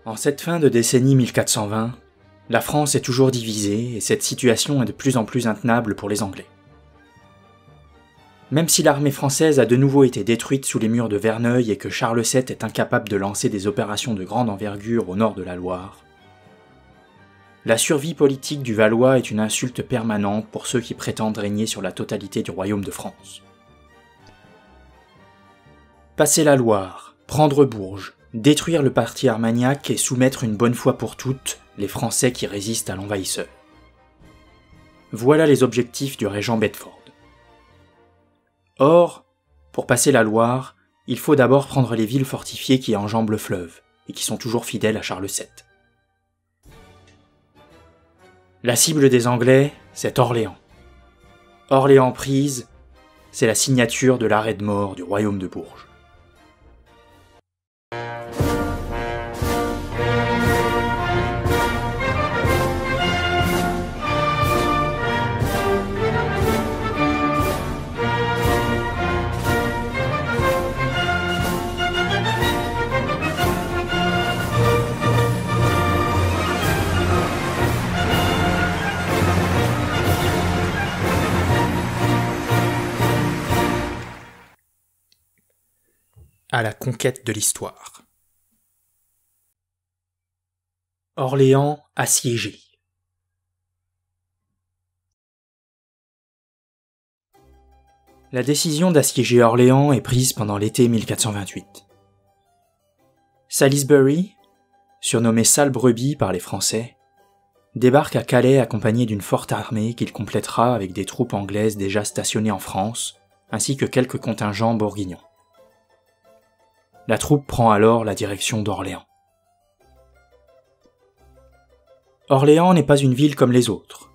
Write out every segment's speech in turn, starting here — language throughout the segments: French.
En cette fin de décennie 1420, la France est toujours divisée et cette situation est de plus en plus intenable pour les Anglais. Même si l'armée française a de nouveau été détruite sous les murs de Verneuil et que Charles VII est incapable de lancer des opérations de grande envergure au nord de la Loire, la survie politique du Valois est une insulte permanente pour ceux qui prétendent régner sur la totalité du royaume de France. Passer la Loire, prendre Bourges, détruire le parti armagnac et soumettre une bonne fois pour toutes les Français qui résistent à l'envahisseur. Voilà les objectifs du régent Bedford. Or, pour passer la Loire, il faut d'abord prendre les villes fortifiées qui enjambent le fleuve et qui sont toujours fidèles à Charles VII. La cible des Anglais, c'est Orléans. Orléans prise, c'est la signature de l'arrêt de mort du royaume de Bourges. À la conquête de l'histoire. Orléans assiégé. La décision d'assiéger Orléans est prise pendant l'été 1428. Salisbury, surnommé Sale Brebis par les Français, débarque à Calais accompagné d'une forte armée qu'il complétera avec des troupes anglaises déjà stationnées en France, ainsi que quelques contingents bourguignons. La troupe prend alors la direction d'Orléans. Orléans n'est pas une ville comme les autres.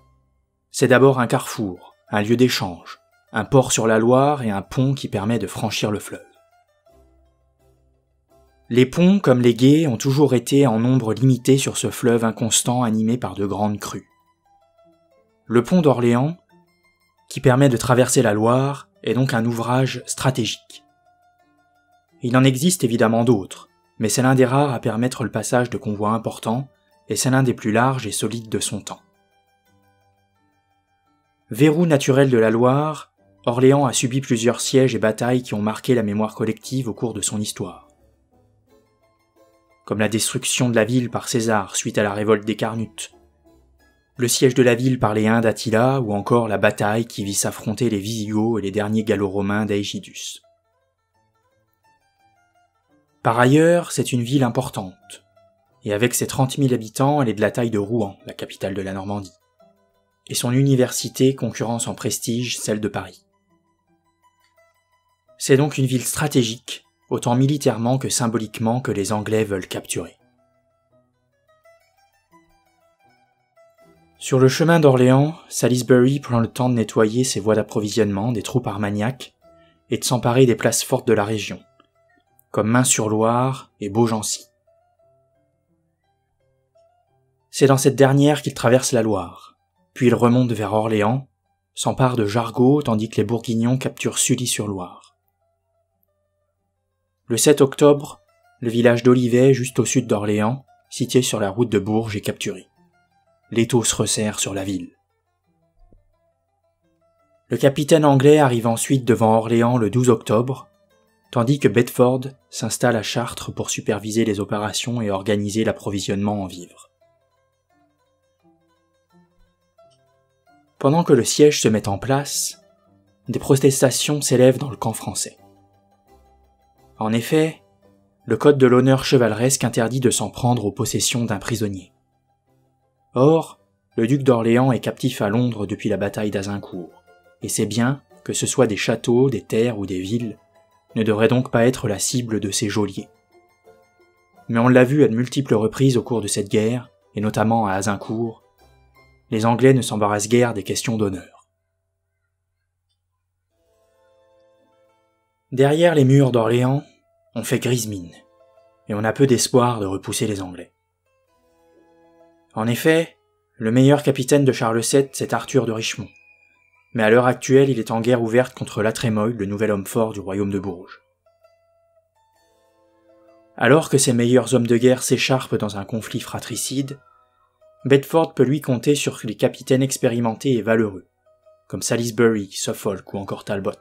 C'est d'abord un carrefour, un lieu d'échange, un port sur la Loire et un pont qui permet de franchir le fleuve. Les ponts, comme les gués, ont toujours été en nombre limité sur ce fleuve inconstant animé par de grandes crues. Le pont d'Orléans, qui permet de traverser la Loire, est donc un ouvrage stratégique. Il en existe évidemment d'autres, mais c'est l'un des rares à permettre le passage de convois importants, et c'est l'un des plus larges et solides de son temps. Verrou naturel de la Loire, Orléans a subi plusieurs sièges et batailles qui ont marqué la mémoire collective au cours de son histoire. Comme la destruction de la ville par César suite à la révolte des Carnutes, le siège de la ville par les Huns d'Attila ou encore la bataille qui vit s'affronter les Visigoths et les derniers Gallo-romains d'Aegidus. Par ailleurs, c'est une ville importante, et avec ses 30 000 habitants, elle est de la taille de Rouen, la capitale de la Normandie, et son université concurrence en prestige celle de Paris. C'est donc une ville stratégique, autant militairement que symboliquement que les Anglais veulent capturer. Sur le chemin d'Orléans, Salisbury prend le temps de nettoyer ses voies d'approvisionnement des troupes armagnaques et de s'emparer des places fortes de la région, comme Main-sur-Loire et Beaugency. C'est dans cette dernière qu'il traverse la Loire, puis il remonte vers Orléans, s'empare de Jargeau tandis que les Bourguignons capturent Sully-sur-Loire. Le 7 octobre, le village d'Olivet, juste au sud d'Orléans, situé sur la route de Bourges, est capturé. L'étau se resserre sur la ville. Le capitaine anglais arrive ensuite devant Orléans le 12 octobre, tandis que Bedford s'installe à Chartres pour superviser les opérations et organiser l'approvisionnement en vivres. Pendant que le siège se met en place, des protestations s'élèvent dans le camp français. En effet, le code de l'honneur chevaleresque interdit de s'en prendre aux possessions d'un prisonnier. Or, le duc d'Orléans est captif à Londres depuis la bataille d'Azincourt, et ses biens, que ce soit des châteaux, des terres ou des villes, ne devrait donc pas être la cible de ces geôliers. Mais on l'a vu à de multiples reprises au cours de cette guerre, et notamment à Azincourt, les Anglais ne s'embarrassent guère des questions d'honneur. Derrière les murs d'Orléans, on fait grise mine, et on a peu d'espoir de repousser les Anglais. En effet, le meilleur capitaine de Charles VII, c'est Arthur de Richmond, mais à l'heure actuelle, il est en guerre ouverte contre La Trémoille, le nouvel homme fort du royaume de Bourges. Alors que ses meilleurs hommes de guerre s'écharpent dans un conflit fratricide, Bedford peut lui compter sur les capitaines expérimentés et valeureux, comme Salisbury, Suffolk ou encore Talbot.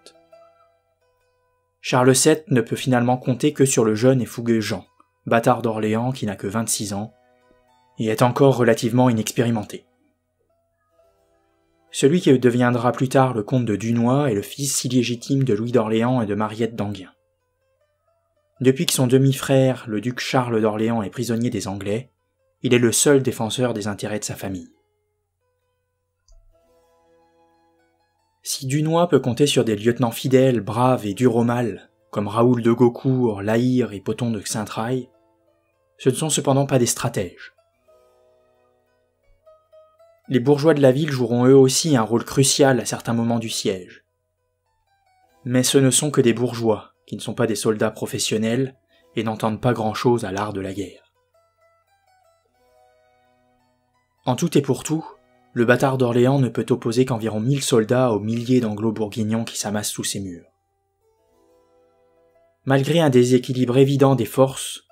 Charles VII ne peut finalement compter que sur le jeune et fougueux Jean, bâtard d'Orléans qui n'a que 26 ans, et est encore relativement inexpérimenté. Celui qui deviendra plus tard le comte de Dunois est le fils illégitime de Louis d'Orléans et de Mariette d'Enghien. Depuis que son demi-frère, le duc Charles d'Orléans, est prisonnier des Anglais, il est le seul défenseur des intérêts de sa famille. Si Dunois peut compter sur des lieutenants fidèles, braves et durs au mal, comme Raoul de Gaucourt, La Hire et Pothon de Xaintrailles, ce ne sont cependant pas des stratèges. Les bourgeois de la ville joueront eux aussi un rôle crucial à certains moments du siège. Mais ce ne sont que des bourgeois, qui ne sont pas des soldats professionnels et n'entendent pas grand-chose à l'art de la guerre. En tout et pour tout, le bâtard d'Orléans ne peut opposer qu'environ 1000 soldats aux milliers d'anglo-bourguignons qui s'amassent sous ses murs. Malgré un déséquilibre évident des forces,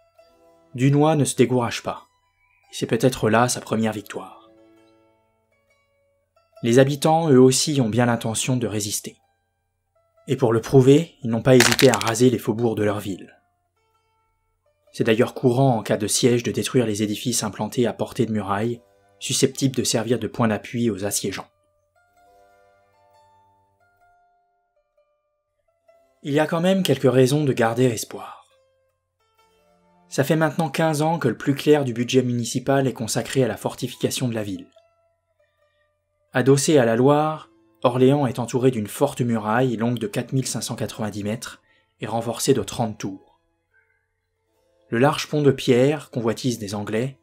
Dunois ne se décourage pas, et c'est peut-être là sa première victoire. Les habitants, eux aussi, ont bien l'intention de résister. Et pour le prouver, ils n'ont pas hésité à raser les faubourgs de leur ville. C'est d'ailleurs courant en cas de siège de détruire les édifices implantés à portée de muraille, susceptibles de servir de point d'appui aux assiégeants. Il y a quand même quelques raisons de garder espoir. Ça fait maintenant 15 ans que le plus clair du budget municipal est consacré à la fortification de la ville. Adossé à la Loire, Orléans est entouré d'une forte muraille longue de 4590 mètres et renforcée de 30 tours. Le large pont de pierre, convoitise des Anglais,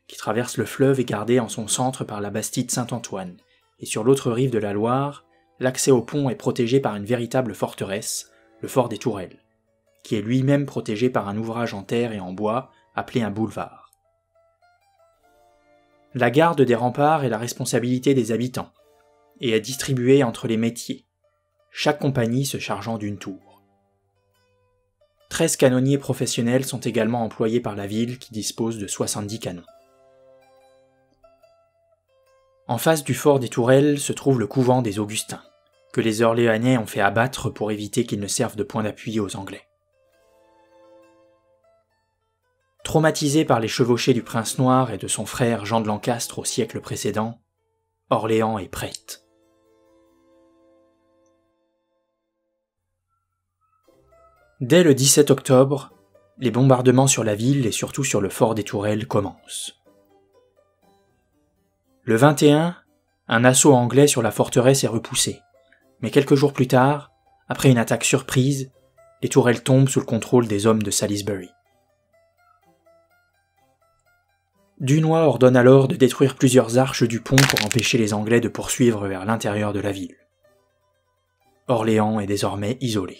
qui traverse le fleuve est gardé en son centre par la bastide Saint-Antoine, et sur l'autre rive de la Loire, l'accès au pont est protégé par une véritable forteresse, le fort des Tourelles, qui est lui-même protégé par un ouvrage en terre et en bois appelé un boulevard. La garde des remparts est la responsabilité des habitants, et est distribuée entre les métiers, chaque compagnie se chargeant d'une tour. 13 canonniers professionnels sont également employés par la ville qui dispose de 70 canons. En face du fort des Tourelles se trouve le couvent des Augustins, que les Orléanais ont fait abattre pour éviter qu'ils ne servent de point d'appui aux Anglais. Traumatisé par les chevauchées du prince noir et de son frère Jean de Lancastre au siècle précédent, Orléans est prête. Dès le 17 octobre, les bombardements sur la ville et surtout sur le fort des Tourelles commencent. Le 21, un assaut anglais sur la forteresse est repoussé, mais quelques jours plus tard, après une attaque surprise, les Tourelles tombent sous le contrôle des hommes de Salisbury. Dunois ordonne alors de détruire plusieurs arches du pont pour empêcher les Anglais de poursuivre vers l'intérieur de la ville. Orléans est désormais isolé.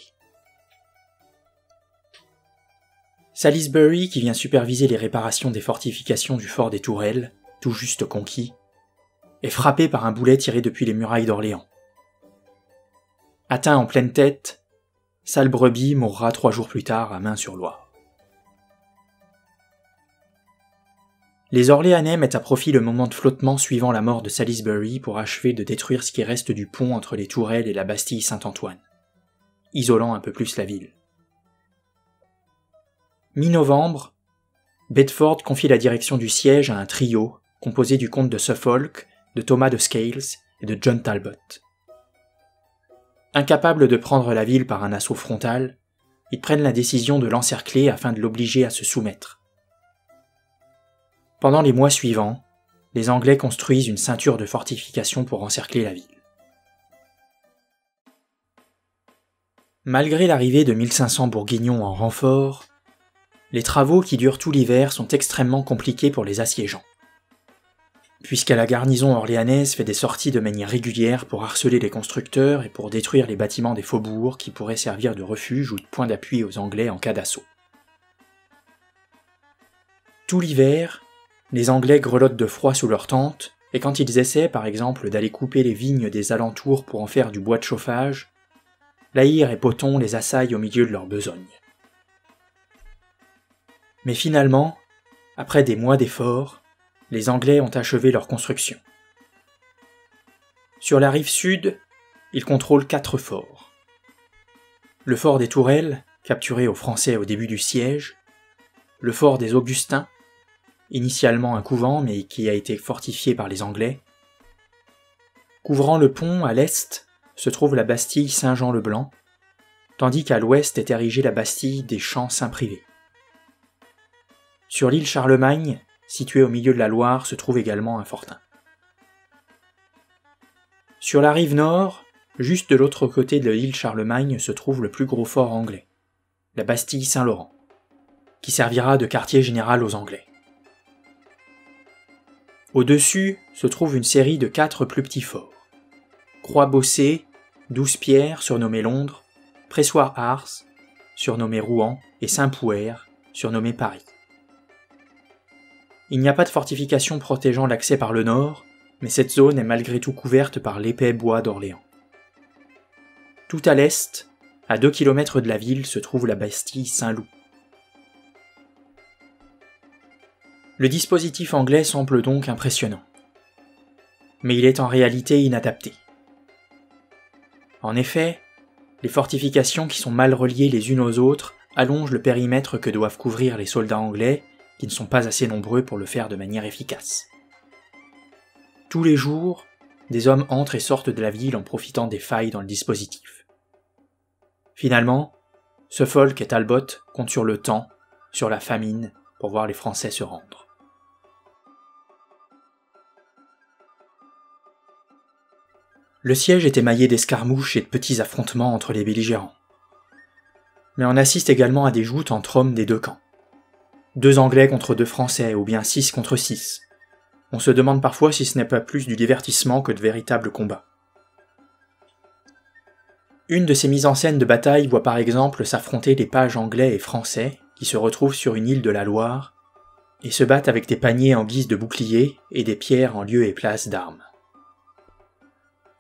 Salisbury, qui vient superviser les réparations des fortifications du fort des Tourelles, tout juste conquis, est frappé par un boulet tiré depuis les murailles d'Orléans. Atteint en pleine tête, Sale Brebis mourra 3 jours plus tard à Main-sur-Loire. Les Orléanais mettent à profit le moment de flottement suivant la mort de Salisbury pour achever de détruire ce qui reste du pont entre les Tourelles et la Bastille Saint-Antoine, isolant un peu plus la ville. Mi-novembre, Bedford confie la direction du siège à un trio composé du comte de Suffolk, de Thomas de Scales et de John Talbot. Incapables de prendre la ville par un assaut frontal, ils prennent la décision de l'encercler afin de l'obliger à se soumettre. Pendant les mois suivants, les Anglais construisent une ceinture de fortifications pour encercler la ville. Malgré l'arrivée de 1500 Bourguignons en renfort, les travaux qui durent tout l'hiver sont extrêmement compliqués pour les assiégeants. Puisque la garnison orléanaise fait des sorties de manière régulière pour harceler les constructeurs et pour détruire les bâtiments des faubourgs qui pourraient servir de refuge ou de point d'appui aux Anglais en cas d'assaut. Tout l'hiver, les Anglais grelottent de froid sous leurs tentes, et quand ils essaient, par exemple, d'aller couper les vignes des alentours pour en faire du bois de chauffage, La Hire et Pothon les assaillent au milieu de leur besogne. Mais finalement, après des mois d'efforts, les Anglais ont achevé leur construction. Sur la rive sud, ils contrôlent 4 forts. Le fort des Tourelles, capturé aux Français au début du siège, le fort des Augustins, initialement un couvent mais qui a été fortifié par les Anglais. Couvrant le pont à l'est se trouve la Bastille Saint-Jean-le-Blanc, tandis qu'à l'ouest est érigée la Bastille des Champs Saint-Privé. Sur l'île Charlemagne, située au milieu de la Loire, se trouve également un fortin. Sur la rive nord, juste de l'autre côté de l'île Charlemagne, se trouve le plus gros fort anglais, la Bastille Saint-Laurent, qui servira de quartier général aux Anglais. Au-dessus se trouve une série de 4 plus petits forts. Croix-Bossé, 12 Pierres, surnommé Londres, Pressoir-Ars, surnommé Rouen, et Saint-Pouer, surnommé Paris. Il n'y a pas de fortification protégeant l'accès par le nord, mais cette zone est malgré tout couverte par l'épais bois d'Orléans. Tout à l'est, à 2 km de la ville, se trouve la Bastille Saint-Loup. Le dispositif anglais semble donc impressionnant, mais il est en réalité inadapté. En effet, les fortifications qui sont mal reliées les unes aux autres allongent le périmètre que doivent couvrir les soldats anglais, qui ne sont pas assez nombreux pour le faire de manière efficace. Tous les jours, des hommes entrent et sortent de la ville en profitant des failles dans le dispositif. Finalement, Suffolk et Talbot comptent sur le temps, sur la famine, pour voir les Français se rendre. Le siège est émaillé d'escarmouches et de petits affrontements entre les belligérants. Mais on assiste également à des joutes entre hommes des deux camps. 2 Anglais contre 2 Français, ou bien 6 contre 6. On se demande parfois si ce n'est pas plus du divertissement que de véritables combats. Une de ces mises en scène de bataille voit par exemple s'affronter les pages anglais et français qui se retrouvent sur une île de la Loire et se battent avec des paniers en guise de boucliers et des pierres en lieu et place d'armes.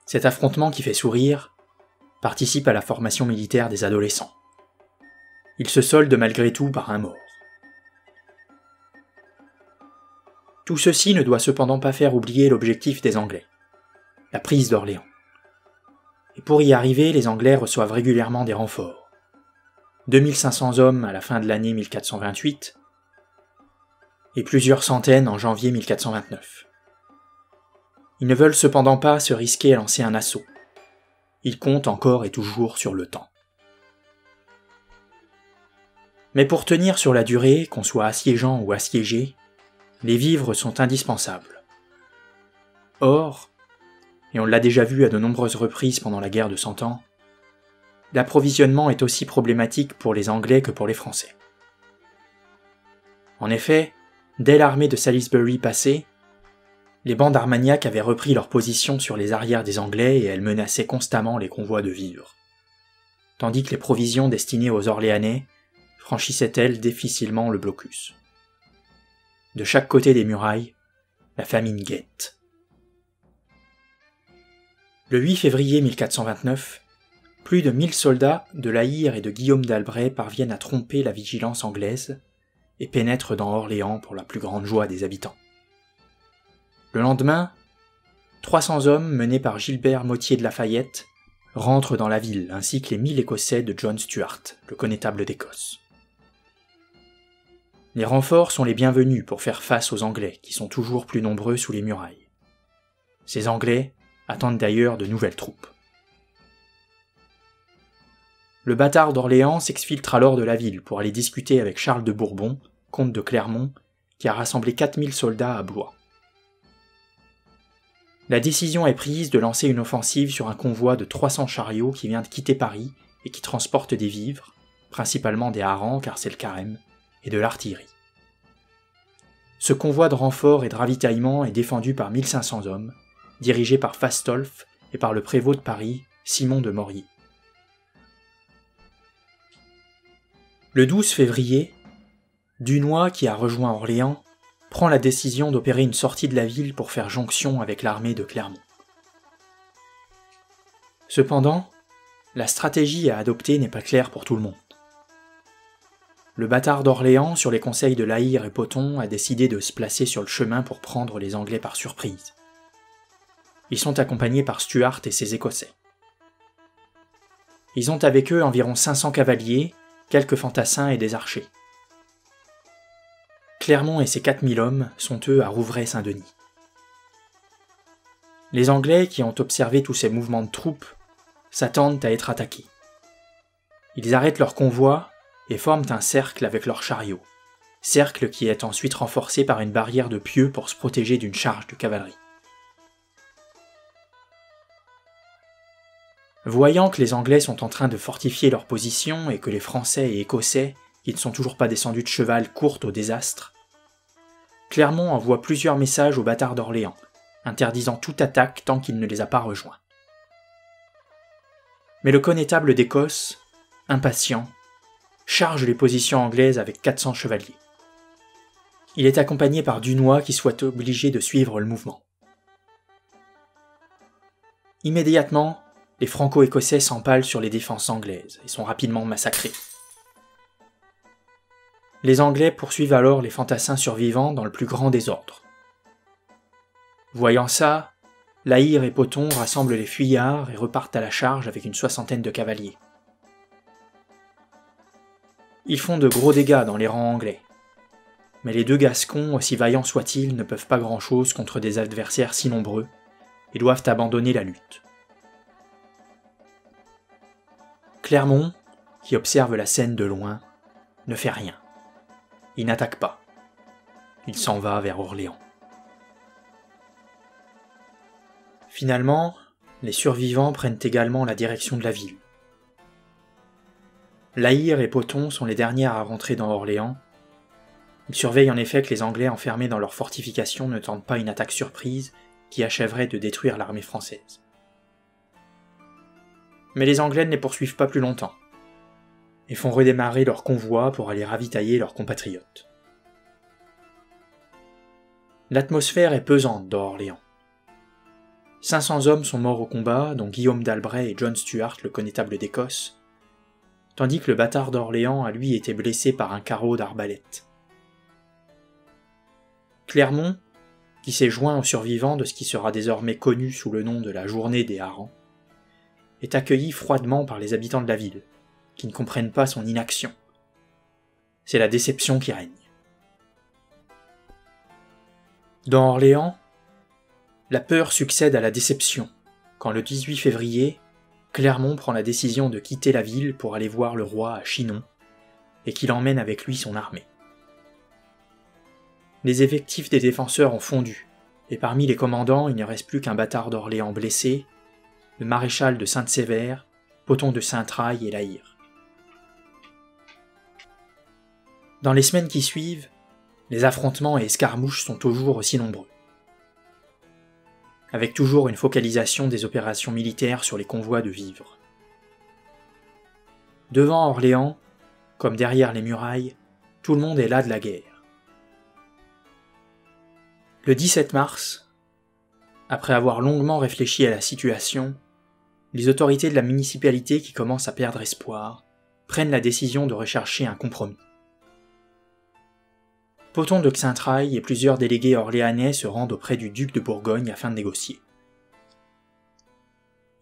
Cet affrontement qui fait sourire participe à la formation militaire des adolescents. Il se solde malgré tout par un mort. Tout ceci ne doit cependant pas faire oublier l'objectif des Anglais, la prise d'Orléans. Et pour y arriver, les Anglais reçoivent régulièrement des renforts. 2500 hommes à la fin de l'année 1428 et plusieurs centaines en janvier 1429. Ils ne veulent cependant pas se risquer à lancer un assaut. Ils comptent encore et toujours sur le temps. Mais pour tenir sur la durée, qu'on soit assiégeant ou assiégé, les vivres sont indispensables. Or, et on l'a déjà vu à de nombreuses reprises pendant la guerre de 100 ans, l'approvisionnement est aussi problématique pour les Anglais que pour les Français. En effet, dès l'armée de Salisbury passée, les bandes armagnacs avaient repris leur position sur les arrières des Anglais et elles menaçaient constamment les convois de vivres, tandis que les provisions destinées aux Orléanais franchissaient-elles difficilement le blocus. De chaque côté des murailles, la famine guette. Le 8 février 1429, plus de 1000 soldats de La Hire et de Guillaume d'Albret parviennent à tromper la vigilance anglaise et pénètrent dans Orléans pour la plus grande joie des habitants. Le lendemain, 300 hommes menés par Gilbert Mottier de Lafayette rentrent dans la ville ainsi que les 1000 Écossais de John Stuart, le connétable d'Écosse. Les renforts sont les bienvenus pour faire face aux Anglais, qui sont toujours plus nombreux sous les murailles. Ces Anglais attendent d'ailleurs de nouvelles troupes. Le bâtard d'Orléans s'exfiltre alors de la ville pour aller discuter avec Charles de Bourbon, comte de Clermont, qui a rassemblé 4000 soldats à Blois. La décision est prise de lancer une offensive sur un convoi de 300 chariots qui vient de quitter Paris et qui transporte des vivres, principalement des harengs car c'est le carême, et de l'artillerie. Ce convoi de renfort et de ravitaillement est défendu par 1500 hommes, dirigé par Fastolf et par le prévôt de Paris, Simon de Morier. Le 12 février, Dunois, qui a rejoint Orléans, prend la décision d'opérer une sortie de la ville pour faire jonction avec l'armée de Clermont. Cependant, la stratégie à adopter n'est pas claire pour tout le monde. le bâtard d'Orléans, sur les conseils de La Hire et Pothon, a décidé de se placer sur le chemin pour prendre les Anglais par surprise. Ils sont accompagnés par Stuart et ses Écossais. Ils ont avec eux environ 500 cavaliers, quelques fantassins et des archers. Clermont et ses 4000 hommes sont eux à Rouvray-Saint-Denis. Les Anglais, qui ont observé tous ces mouvements de troupes, s'attendent à être attaqués. Ils arrêtent leur convoi et forment un cercle avec leurs chariots, cercle qui est ensuite renforcé par une barrière de pieux pour se protéger d'une charge de cavalerie. Voyant que les Anglais sont en train de fortifier leur position et que les Français et Écossais, qui ne sont toujours pas descendus de cheval, courent au désastre, Clermont envoie plusieurs messages aux bâtards d'Orléans, interdisant toute attaque tant qu'il ne les a pas rejoints. Mais le connétable d'Écosse, impatient, charge les positions anglaises avec 400 chevaliers. Il est accompagné par Dunois qui soit obligé de suivre le mouvement. Immédiatement, les Franco-Écossais s'empalent sur les défenses anglaises et sont rapidement massacrés. Les Anglais poursuivent alors les fantassins survivants dans le plus grand désordre. Voyant ça, La Hire et Pothon rassemblent les fuyards et repartent à la charge avec une 60aine de cavaliers. Ils font de gros dégâts dans les rangs anglais. Mais les deux Gascons, aussi vaillants soient-ils, ne peuvent pas grand-chose contre des adversaires si nombreux et doivent abandonner la lutte. Clermont, qui observe la scène de loin, ne fait rien. Il n'attaque pas. Il s'en va vers Orléans. Finalement, les survivants prennent également la direction de la ville. La Hire et Pothon sont les dernières à rentrer dans Orléans. Ils surveillent en effet que les Anglais enfermés dans leurs fortifications ne tentent pas une attaque surprise qui achèverait de détruire l'armée française. Mais les Anglais ne les poursuivent pas plus longtemps et font redémarrer leur convoi pour aller ravitailler leurs compatriotes. L'atmosphère est pesante dans Orléans. 500 hommes sont morts au combat, dont Guillaume d'Albret et John Stuart, le connétable d'Écosse, tandis que le bâtard d'Orléans a lui été blessé par un carreau d'arbalète. Clermont, qui s'est joint aux survivants de ce qui sera désormais connu sous le nom de la Journée des Harengs, est accueilli froidement par les habitants de la ville, qui ne comprennent pas son inaction. C'est la déception qui règne. Dans Orléans, la peur succède à la déception, quand le 18 février, Clermont prend la décision de quitter la ville pour aller voir le roi à Chinon, et qu'il emmène avec lui son armée. Les effectifs des défenseurs ont fondu, et parmi les commandants, il ne reste plus qu'un bâtard d'Orléans blessé, le maréchal de Sainte-Sévère, Pothon de Saint-Traille et La Hire. Dans les semaines qui suivent, les affrontements et escarmouches sont toujours aussi nombreux, avec toujours une focalisation des opérations militaires sur les convois de vivres. Devant Orléans, comme derrière les murailles, tout le monde est là de la guerre. Le 17 mars, après avoir longuement réfléchi à la situation, les autorités de la municipalité qui commencent à perdre espoir prennent la décision de rechercher un compromis. Pothon de Saint-Traille et plusieurs délégués orléanais se rendent auprès du duc de Bourgogne afin de négocier.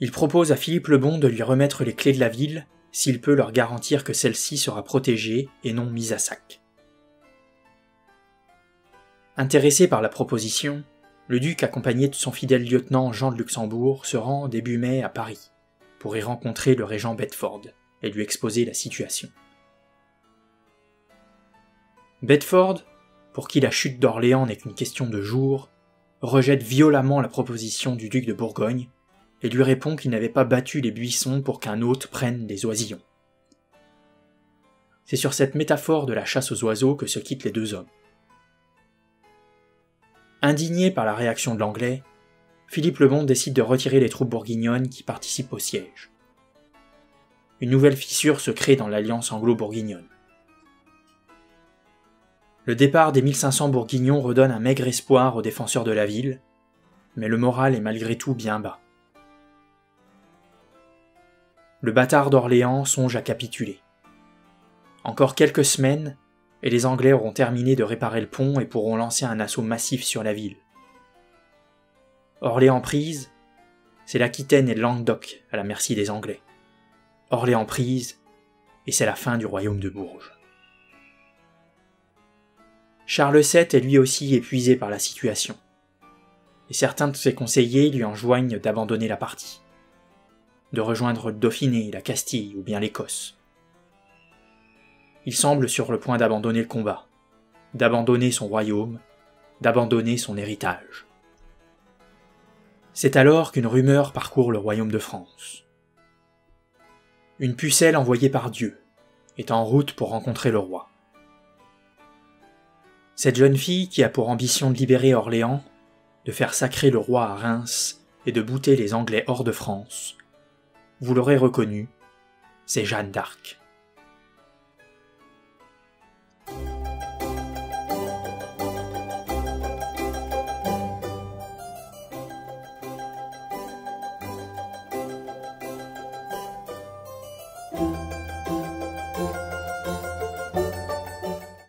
Il propose à Philippe le Bon de lui remettre les clés de la ville s'il peut leur garantir que celle-ci sera protégée et non mise à sac. Intéressé par la proposition, le duc, accompagné de son fidèle lieutenant Jean de Luxembourg, se rend début mai à Paris pour y rencontrer le régent Bedford et lui exposer la situation. Bedford, pour qui la chute d'Orléans n'est qu'une question de jours, rejette violemment la proposition du duc de Bourgogne et lui répond qu'il n'avait pas battu les buissons pour qu'un hôte prenne des oisillons. C'est sur cette métaphore de la chasse aux oiseaux que se quittent les deux hommes. Indigné par la réaction de l'Anglais, Philippe le Bon décide de retirer les troupes bourguignonnes qui participent au siège. Une nouvelle fissure se crée dans l'alliance anglo-bourguignonne. Le départ des 1500 bourguignons redonne un maigre espoir aux défenseurs de la ville, mais le moral est malgré tout bien bas. Le bâtard d'Orléans songe à capituler. Encore quelques semaines, et les Anglais auront terminé de réparer le pont et pourront lancer un assaut massif sur la ville. Orléans prise, c'est l'Aquitaine et le Languedoc à la merci des Anglais. Orléans prise, et c'est la fin du royaume de Bourges. Charles VII est lui aussi épuisé par la situation, et certains de ses conseillers lui enjoignent d'abandonner la partie, de rejoindre le Dauphiné, la Castille ou bien l'Écosse. Il semble sur le point d'abandonner le combat, d'abandonner son royaume, d'abandonner son héritage. C'est alors qu'une rumeur parcourt le royaume de France. Une pucelle envoyée par Dieu est en route pour rencontrer le roi. Cette jeune fille qui a pour ambition de libérer Orléans, de faire sacrer le roi à Reims et de bouter les Anglais hors de France, vous l'aurez reconnue, c'est Jeanne d'Arc.